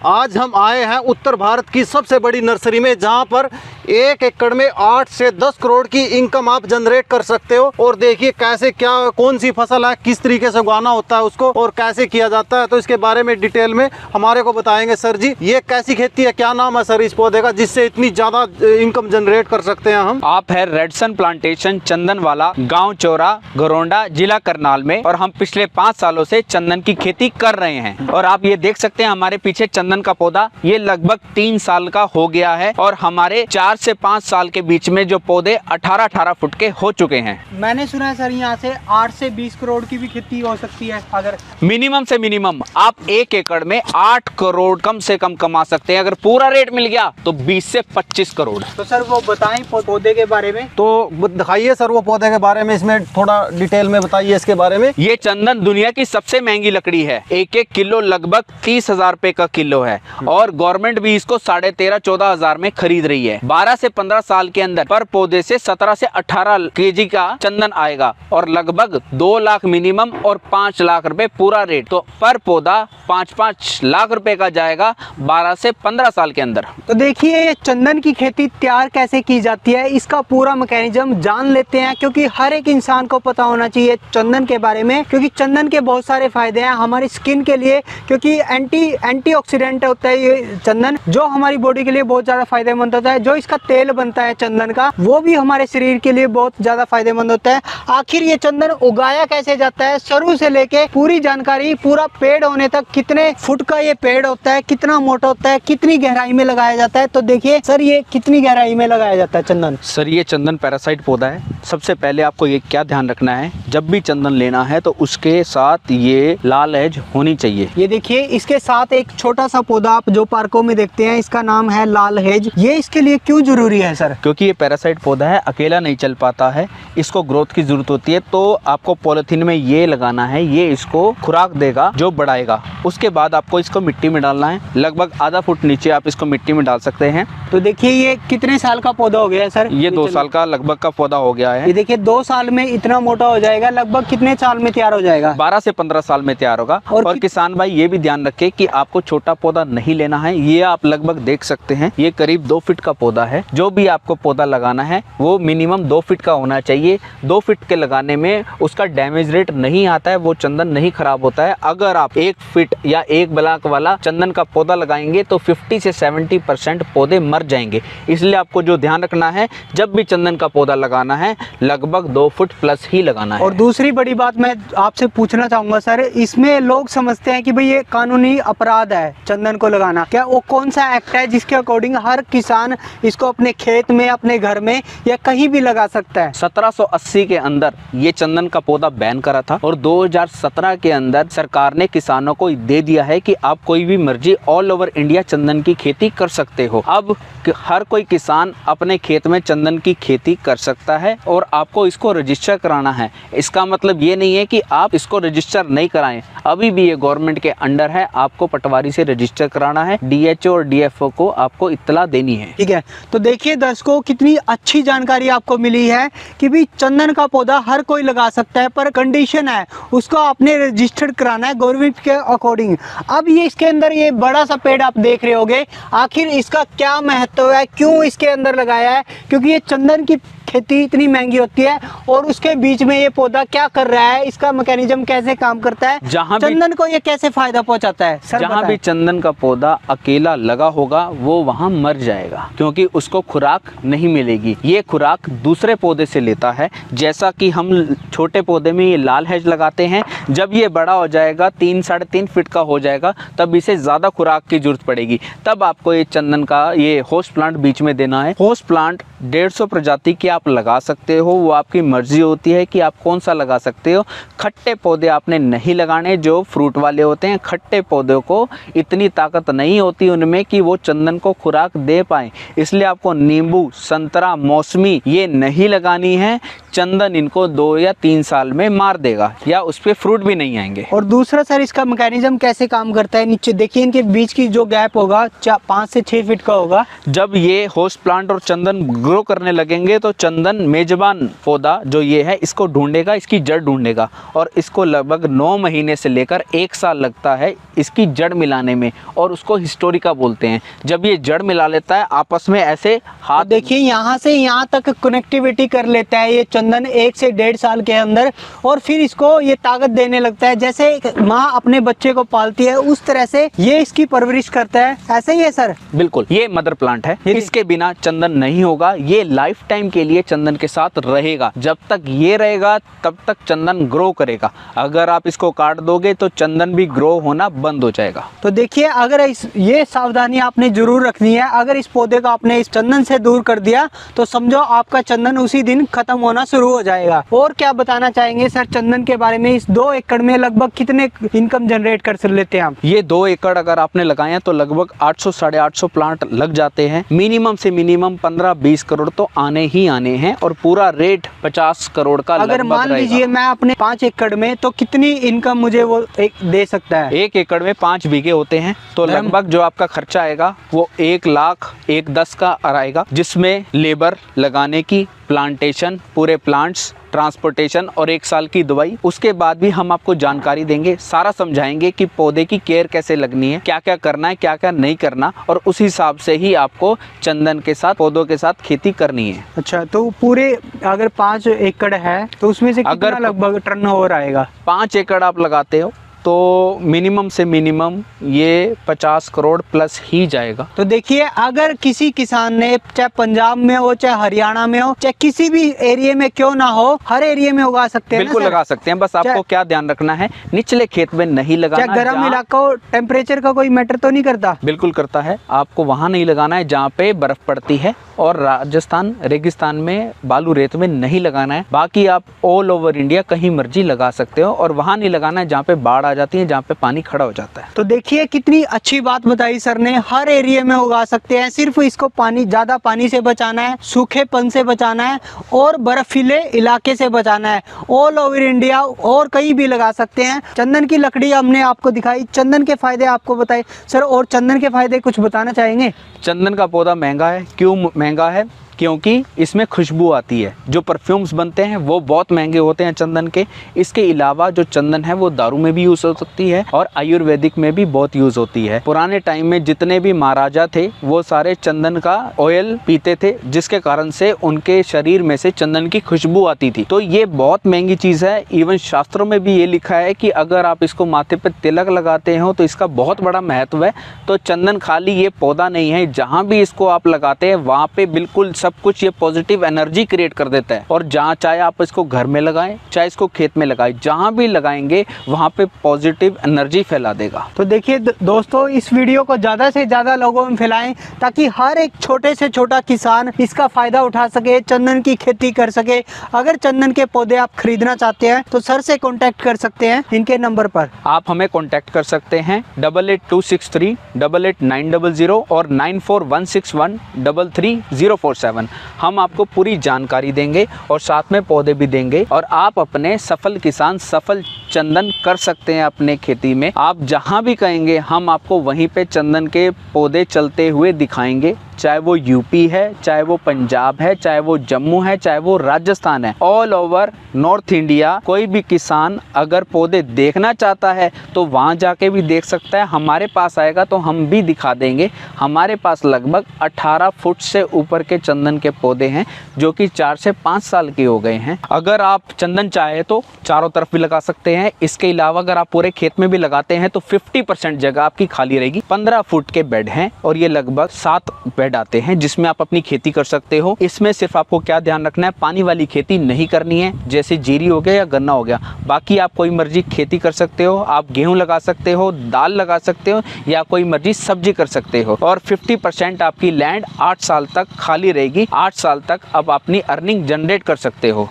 आज हम आए हैं उत्तर भारत की सबसे बड़ी नर्सरी में, जहां पर 1 एकड़ में 8 से 10 करोड़ की इनकम आप जनरेट कर सकते हो। और देखिए कैसे क्या कौन सी फसल है, किस तरीके से उगाना होता है उसको और कैसे किया जाता है, तो इसके बारे में डिटेल में हमारे को बताएंगे सर जी। ये कैसी खेती है, क्या नाम है सर इस पौधे का, जिससे इतनी ज्यादा इनकम जनरेट कर सकते हैं हम? आप है रेडसन प्लांटेशन चंदनवाला, गांव चौरा, घरोंडा, जिला करनाल में, और हम पिछले 5 सालों से चंदन की खेती कर रहे हैं। और आप ये देख सकते हैं हमारे पीछे चंदन का पौधा, ये लगभग 3 साल का हो गया है और हमारे 4 से 5 साल के बीच में जो पौधे 18-18 फुट के हो चुके हैं। मैंने सुना है सर यहाँ से 8 से 20 करोड़ की भी खेती हो सकती है। अगर मिनिमम से मिनिमम आप 1 एकड़ में 8 करोड़ कम से कम कमा सकते हैं। अगर पूरा रेट मिल गया तो 20 से 25 करोड़। तो सर वो बताएं पौधे के बारे में। तो दिखाइए सर वो पौधे के बारे में, इसमें थोड़ा डिटेल में बताइए इसके बारे में। ये चंदन दुनिया की सबसे महंगी लकड़ी है। 1-1 किलो लगभग 30,000 रुपए का किलो है और गवर्नमेंट भी इसको 13,500-14 हजार में खरीद रही है। 12 से 15 साल के अंदर पर पौधे से 17 से 18 केजी का चंदन आएगा और लगभग 2 लाख मिनिमम और 5 लाख रुपए पूरा रेट। तो पर पौधा 5-5 लाख रुपए का जाएगा 12 से 15 साल के अंदर। तो देखिए ये चंदन की खेती तैयार कैसे की जाती है, इसका पूरा मैकेनिज्म जान लेते हैं, क्योंकि हर एक इंसान को पता होना चाहिए चंदन के बारे में। क्योंकि चंदन के बहुत सारे फायदे हैं हमारी स्किन के लिए, क्योंकि एंटीऑक्सीडेंट होता है ये चंदन, जो हमारी बॉडी के लिए बहुत ज्यादा फायदेमंद होता है। जो इसका तेल बनता है चंदन का, वो भी हमारे शरीर के लिए बहुत ज्यादा फायदेमंद होता है। आखिर ये चंदन उगाया कैसे जाता है, शुरू से लेके पूरी जानकारी, पूरा पेड़ होने तक, कितने फुट का ये पेड़ होता है, कितना मोटा होता है, कितनी गहराई में लगाया जाता है। तो देखिए सर ये कितनी गहराई में लगाया जाता है चंदन। सर ये चंदन पैरासाइट पौधा है। सबसे पहले आपको ये क्या ध्यान रखना है, जब भी चंदन लेना है तो उसके साथ ये लाल एज होनी चाहिए। ये देखिए इसके साथ एक छोटा सा पौधा आप जो पार्कों में देखते हैं, इसका नाम है लाल हेज। ये इसके लिए क्यों जरूरी है सर? क्योंकि ये पैरासाइट पौधा है, अकेला नहीं चल पाता है, इसको ग्रोथ की जरूरत होती है। तो आपको पॉलिथीन में ये लगाना है, ये इसको खुराक देगा जो बढ़ाएगा। उसके बाद आपको इसको मिट्टी में डालना है, लगभग आधा फुट नीचे आप इसको मिट्टी में डाल सकते हैं। तो देखिए ये कितने साल का पौधा हो गया है सर? ये 2 साल का लगभग का पौधा हो गया है। ये देखिए 2 साल में इतना मोटा हो जाएगा। लगभग कितने साल में तैयार हो जाएगा? 12 से 15 साल में तैयार होगा। और किसान भाई ये भी ध्यान रखें कि आपको छोटा पौधा नहीं लेना है। ये आप लगभग देख सकते हैं, ये करीब 2 फीट का पौधा है। जो भी आपको पौधा लगाना है वो मिनिमम 2 फीट का होना चाहिए। 2 फीट के लगाने में उसका डैमेज रेट नहीं आता है, वो चंदन नहीं खराब होता है। अगर आप 1 फीट या 1 ब्लॉक वाला चंदन का पौधा लगाएंगे तो 50 से 70% पौधे मर जाएंगे। इसलिए आपको जो ध्यान रखना है, जब भी चंदन का पौधा लगाना है लगभग 2 फुट प्लस ही लगाना है। और दूसरी बड़ी बात मैं आपसे पूछना चाहूंगा सर, इसमें लोग समझते हैं कि भाई ये कानूनी अपराध है चंदन को लगाना। क्या वो कौन सा एक्ट है जिसके अकॉर्डिंग हर किसान इसको अपने खेत में, अपने घर में या कहीं भी लगा सकता है? 1780 के अंदर ये चंदन का पौधा बैन करा था और 2017 के अंदर सरकार ने किसानों को दे दिया है कि आप कोई भी मर्जी ऑल ओवर इंडिया चंदन की खेती कर सकते हो। अब हर कोई किसान अपने खेत में चंदन की खेती कर सकता है और आपको इसको रजिस्टर कराना है। इसका मतलब ये नहीं है कि आप इसको रजिस्टर नहीं कराएं, अभी भी ये गवर्नमेंट के अंडर है। आपको पटवारी से रजिस्टर कराना है, डीएचओ और डीएफओ को आपको इत्तला देनी है। ठीक है, तो देखिए दर्शकों कितनी अच्छी जानकारी आपको मिली है कि भी चंदन का पौधा हर कोई लगा सकता है, पर कंडीशन है उसको आपने रजिस्टर्ड कराना है गवर्नमेंट के अकॉर्डिंग। अब ये इसके अंदर ये बड़ा सा पेड़ आप देख रहे होगे, आखिर इसका क्या महत्व है, क्यों इसके अंदर लगाया है? क्योंकि ये चंदन की खेती इतनी महंगी होती है और उसके बीच में ये पौधा क्या कर रहा है, इसका मैकेनिज्म कैसे काम करता है, चंदन को ये कैसे फायदा पहुंचाता है सर? जहाँ भी चंदन का पौधा अकेला लगा होगा वो वहाँ मर जाएगा, क्योंकि उसको खुराक नहीं मिलेगी। ये खुराक दूसरे पौधे से लेता है। जैसा कि हम छोटे पौधे में ये लाल हेज लगाते हैं, जब ये बड़ा हो जाएगा 3-3.5 फीट का हो जाएगा तब इसे ज़्यादा खुराक की जरूरत पड़ेगी। तब आपको ये चंदन का ये होस्ट प्लांट बीच में देना है। होस्ट प्लांट 150 प्रजाति की आप लगा सकते हो, वो आपकी मर्जी होती है कि आप कौन सा लगा सकते हो। खट्टे पौधे आपने नहीं लगाने जो फ्रूट वाले होते हैं। खट्टे पौधों को इतनी ताकत नहीं होती उनमें कि वो चंदन को खुराक दे पाए, इसलिए आपको नींबू, संतरा, मौसमी ये नहीं लगानी है। चंदन इनको 2 या 3 साल में मार देगा या उस पे फ्रूट भी नहीं आएंगे। और दूसरा सर, इसका मैकेनिज्म कैसे काम करता है? नीचे देखिए, इनके बीच की जो गैप होगा 5 से 6 फीट का होगा। जब ये होस्ट प्लांट और चंदन ग्रो करने लगेंगे तो चंदन मेजबान पौधा जो ये है इसको ढूंढेगा, इसकी जड़ ढूंढेगा, और इसको लगभग 9 महीने से लेकर 1 साल लगता है इसकी जड़ मिलाने में, और उसको हिस्टोरिका बोलते हैं। जब ये जड़ मिला लेता है आपस में ऐसे हाथ, देखिए यहाँ से यहाँ तक कनेक्टिविटी कर लेता है ये चंदन 1 से 1.5 साल के अंदर, और फिर इसको ये ताकत देने लगता है। जैसे एक माँ अपने बच्चे को पालती है उस तरह से ये इसकी परवरिश करता है। ऐसे ही है सर? बिल्कुल, ये मदर प्लांट है, इसके बिना चंदन नहीं होगा। ये लाइफ टाइम के लिए चंदन के साथ रहेगा, जब तक ये रहेगा तब तक चंदन ग्रो करेगा। अगर आप इसको काट दोगे तो चंदन भी ग्रो होना बंद हो जाएगा। तो देखिए, अगर ये सावधानी आपने जरूर रखनी है। अगर इस पौधे को आपने इस चंदन से दूर कर दिया तो समझो आपका चंदन उसी दिन खत्म होना शुरू हो जाएगा। और क्या बताना चाहेंगे सर चंदन के बारे में? इस 2 एकड़ में लगभग कितने इनकम जनरेट कर लेते हैं आप? ये 2 एकड़ अगर आपने लगाए हैं तो लगभग 800 साढ़े 800 प्लांट लग जाते हैं। मिनिमम से मिनिमम 15-20 करोड़ तो आने ही आने हैं, और पूरा रेट 50 करोड़ का अगर मान लीजिए मैं अपने 5 एकड़ में, तो कितनी इनकम मुझे वो दे सकता है? 1 एकड़ में 5 बीघे होते हैं तो लगभग जो आपका खर्चा आएगा वो 1,10,000 का आएगा, जिसमें लेबर लगाने की, प्लांटेशन, पूरे प्लांट्स, ट्रांसपोर्टेशन और 1 साल की दवाई। उसके बाद भी हम आपको जानकारी देंगे, सारा समझाएंगे कि पौधे की केयर कैसे लगनी है, क्या क्या करना है, क्या क्या नहीं करना, और उस हिसाब से ही आपको चंदन के साथ, पौधों के साथ खेती करनी है। अच्छा, तो पूरे अगर 5 एकड़ है तो उसमें से कितना लगभग टर्नओवर आएगा? 5 एकड़ आप लगाते हो तो मिनिमम से मिनिमम ये 50 करोड़ प्लस ही जाएगा। तो देखिए, अगर किसी किसान ने, चाहे पंजाब में हो, चाहे हरियाणा में हो, चाहे किसी भी एरिया में क्यों ना हो, हर एरिया में उगा सकते हैं। बिल्कुल लगा सकते हैं, बस आपको क्या ध्यान रखना है, निचले खेत में नहीं लगाना। चाहे गर्म इलाका हो, टेम्परेचर का कोई मैटर तो नहीं करता? बिल्कुल करता है। आपको वहाँ नहीं लगाना है जहाँ पे बर्फ पड़ती है, और राजस्थान रेगिस्तान में, बालू रेत में नहीं लगाना है। बाकी आप ऑल ओवर इंडिया कहीं मर्जी लगा सकते हो, और वहाँ नहीं लगाना है जहाँ पे बाढ़ आ जाती है, जहाँ पे पानी खड़ा हो जाता है। तो देखिए कितनी अच्छी बात बताई सर ने, हर एरिया में उगा सकते हैं। सिर्फ इसको पानी, ज्यादा पानी से बचाना है, सूखेपन से बचाना है, और बर्फीले इलाके से बचाना है। ऑल ओवर इंडिया और कहीं भी लगा सकते हैं। चंदन की लकड़ी हमने आपको दिखाई, चंदन के फायदे आपको बताए सर। और चंदन के फायदे कुछ बताना चाहेंगे? चंदन का पौधा महंगा है। क्यों महंगा है? क्योंकि इसमें खुशबू आती है। जो परफ्यूम्स बनते हैं वो बहुत महंगे होते हैं चंदन के। इसके अलावा जो चंदन है वो दारू में भी यूज़ हो सकती है, और आयुर्वेदिक में भी बहुत यूज़ होती है। पुराने टाइम में जितने भी महाराजा थे वो सारे चंदन का ऑयल पीते थे, जिसके कारण से उनके शरीर में से चंदन की खुशबू आती थी। तो ये बहुत महंगी चीज़ है। इवन शास्त्रों में भी ये लिखा है कि अगर आप इसको माथे पे तिलक लगाते हो तो इसका बहुत बड़ा महत्व है। तो चंदन खाली ये पौधा नहीं है, जहाँ भी इसको आप लगाते हैं वहाँ पे बिल्कुल सब कुछ ये पॉजिटिव एनर्जी क्रिएट कर देता है। और जहाँ चाहे आप इसको घर में लगाएं, चाहे इसको खेत में लगाएं, जहाँ भी लगाएंगे वहाँ पे पॉजिटिव एनर्जी फैला देगा। तो देखिए दोस्तों, इस वीडियो को ज़्यादा से ज़्यादा लोगों में फैलाएं, ताकि हर एक छोटे से छोटा किसान इसका फ़ायदा उठा सके, चंदन की खेती कर सके। अगर चंदन के पौधे आप खरीदना चाहते हैं तो सर से कॉन्टैक्ट कर सकते हैं इनके नंबर पर। आप हमें कॉन्टैक्ट कर सकते हैं 8826388900 और 9416133047। हम आपको पूरी जानकारी देंगे और साथ में पौधे भी देंगे, और आप अपने सफल किसान, सफल चंदन कर सकते हैं अपने खेती में। आप जहां भी कहेंगे हम आपको वहीं पे चंदन के पौधे चलते हुए दिखाएंगे, चाहे वो यूपी है, चाहे वो पंजाब है, चाहे वो जम्मू है, चाहे वो राजस्थान है। ऑल ओवर नॉर्थ इंडिया कोई भी किसान अगर पौधे देखना चाहता है तो वहाँ जाके भी देख सकता है। हमारे पास आएगा तो हम भी दिखा देंगे। हमारे पास लगभग 18 फुट से ऊपर के चंदन के पौधे हैं जो कि 4 से 5 साल के हो गए हैं। अगर आप चंदन चाहे तो चारों तरफ भी लगा सकते हैं। इसके अलावा अगर आप पूरे खेत में भी लगाते हैं तो 50% जगह आपकी खाली रहेगी। 15 फुट के बेड हैं और ये लगभग 7 बेड आते हैं जिसमें आप अपनी खेती कर सकते हो। इसमें सिर्फ आपको क्या ध्यान रखना है, पानी वाली खेती नहीं करनी है, जैसे जीरी हो गया या गन्ना हो गया। बाकी आप कोई मर्जी खेती कर सकते हो, आप गेहूं लगा सकते हो, दाल लगा सकते हो, या कोई मर्जी सब्जी कर सकते हो। और 50% आपकी लैंड 8 साल तक खाली रहेगी। 8 साल तक आप अपनी अर्निंग जनरेट कर सकते हो।